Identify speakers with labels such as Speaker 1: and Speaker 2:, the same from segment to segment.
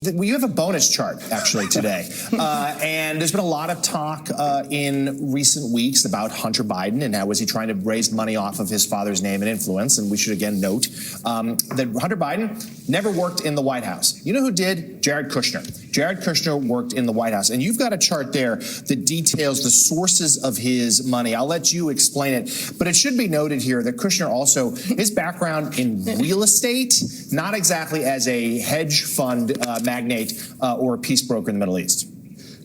Speaker 1: You have a bonus chart, actually, today. And there's been a lot of talk in recent weeks about Hunter Biden and how was he trying to raise money off of his father's name and influence. And we should, again, note that Hunter Biden never worked in the White House. You know who did? Jared Kushner. Jared Kushner worked in the White House. And you've got a chart there that details the sources of his money. I'll let you explain it. But it should be noted here that Kushner also, his background in real estate, not exactly as a hedge fund magnate or a peace broker in the Middle East.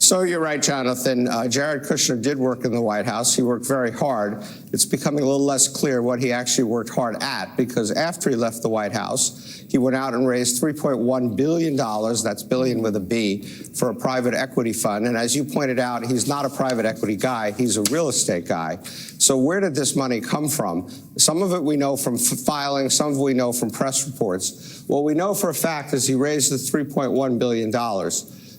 Speaker 2: So you're right, Jonathan. Jared Kushner did work in the White House. He worked very hard. It's becoming a little less clear what he actually worked hard at, because after he left the White House, he went out and raised $3.1 billion, that's billion with a B, for a private equity fund. And as you pointed out, he's not a private equity guy. He's a real estate guy. So where did this money come from? Some of it we know from filing, some of it we know from press reports. What we know for a fact is he raised the $3.1 billion.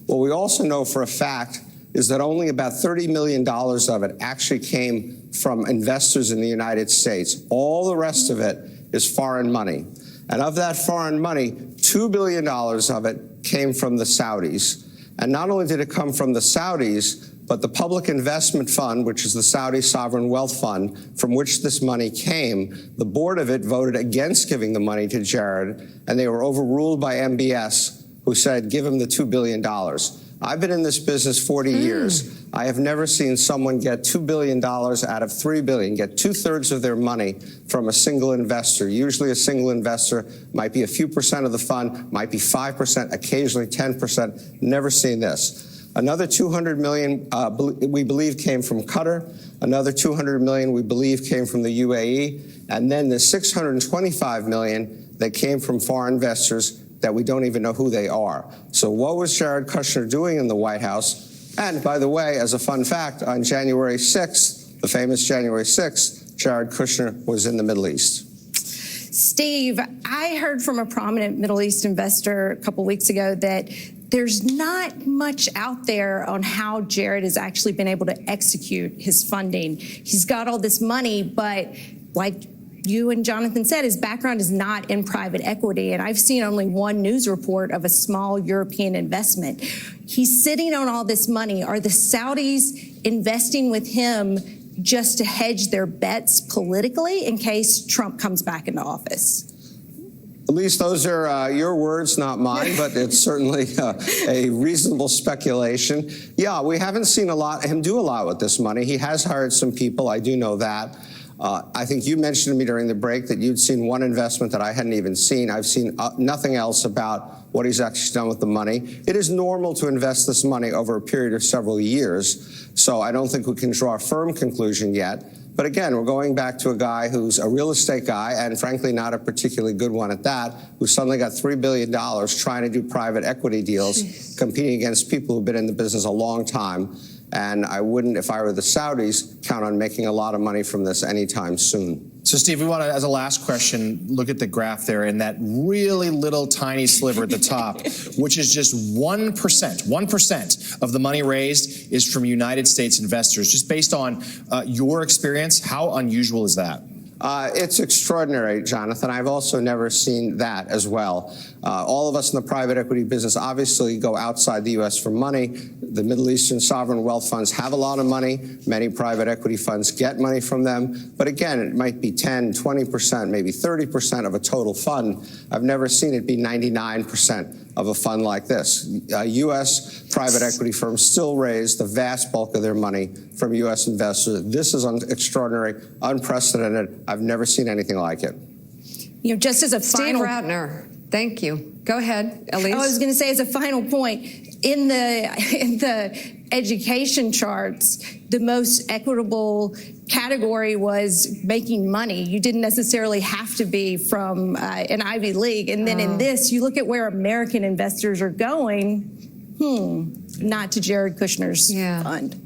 Speaker 2: What we also know for a fact is that only about $30 million of it actually came from investors in the United States. All the rest of it is foreign money. And of that foreign money, $2 billion of it came from the Saudis. And not only did it come from the Saudis, but the Public Investment Fund, which is the Saudi Sovereign Wealth Fund, from which this money came, the board of it voted against giving the money to Jared, and they were overruled by MBS, who said, give him the $2 billion. I've been in this business 40 years. I have never seen someone get $2 billion out of $3 billion, get 2/3 of their money from a single investor. Usually a single investor might be a few percent of the fund, might be 5%, occasionally 10%. Never seen this. Another $200 million we believe came from Qatar. Another $200 million we believe came from the UAE. And then the $625 million that came from foreign investors that we don't even know who they are. So what was Jared Kushner doing in the White House? And by the way, as a fun fact, on January 6th, the famous January 6th, Jared Kushner was in the Middle East.
Speaker 3: Steve, I heard from a prominent Middle East investor a couple weeks ago that there's not much out there on how Jared has actually been able to execute his funding. He's got all this money, but like you and Jonathan said, his background is not in private equity, and I've seen only one news report of a small European investment. He's sitting on all this money. Are the Saudis investing with him just to hedge their bets politically in case Trump comes back into office?
Speaker 2: At least those are your words, not mine, but it's certainly a reasonable speculation. Yeah, we haven't seen him do a lot with this money. He has hired some people, I do know that. I think you mentioned to me during the break that you'd seen one investment that I hadn't even seen. I've seen nothing else about what he's actually done with the money. It is normal to invest this money over a period of several years, so I don't think we can draw a firm conclusion yet. But again, we're going back to a guy who's a real estate guy, and frankly not a particularly good one at that, who suddenly got $3 billion trying to do private equity deals, competing against people who've been in the business a long time. And I wouldn't, if I were the Saudis, count on making a lot of money from this anytime soon.
Speaker 1: So, Steve, we want to, as a last question, look at the graph there and that really little tiny sliver at the top, which is just 1%. 1% of the money raised is from United States investors. Just based on your experience, how unusual is that?
Speaker 2: It's extraordinary, Jonathan. I've also never seen that as well. All of us in the private equity business obviously go outside the U.S. for money. The Middle Eastern sovereign wealth funds have a lot of money. Many private equity funds get money from them. But again, it might be 10, 20%, maybe 30% of a total fund. I've never seen it be 99% of a fund like this. U.S. private equity firms still raise the vast bulk of their money from U.S. investors. This is extraordinary, unprecedented. I've never seen anything like it.
Speaker 3: You know, just as a final...
Speaker 4: Steve Ratner, thank you. Go ahead, Elise.
Speaker 3: I was going to say, as a final point, in the education charts, the most equitable category was making money. You didn't necessarily have to be from an Ivy League. And then in this, you look at where American investors are going, not to Jared Kushner's fund.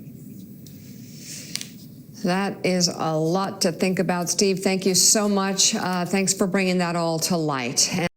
Speaker 4: That is a lot to think about. Steve, thank you so much. Thanks for bringing that all to light.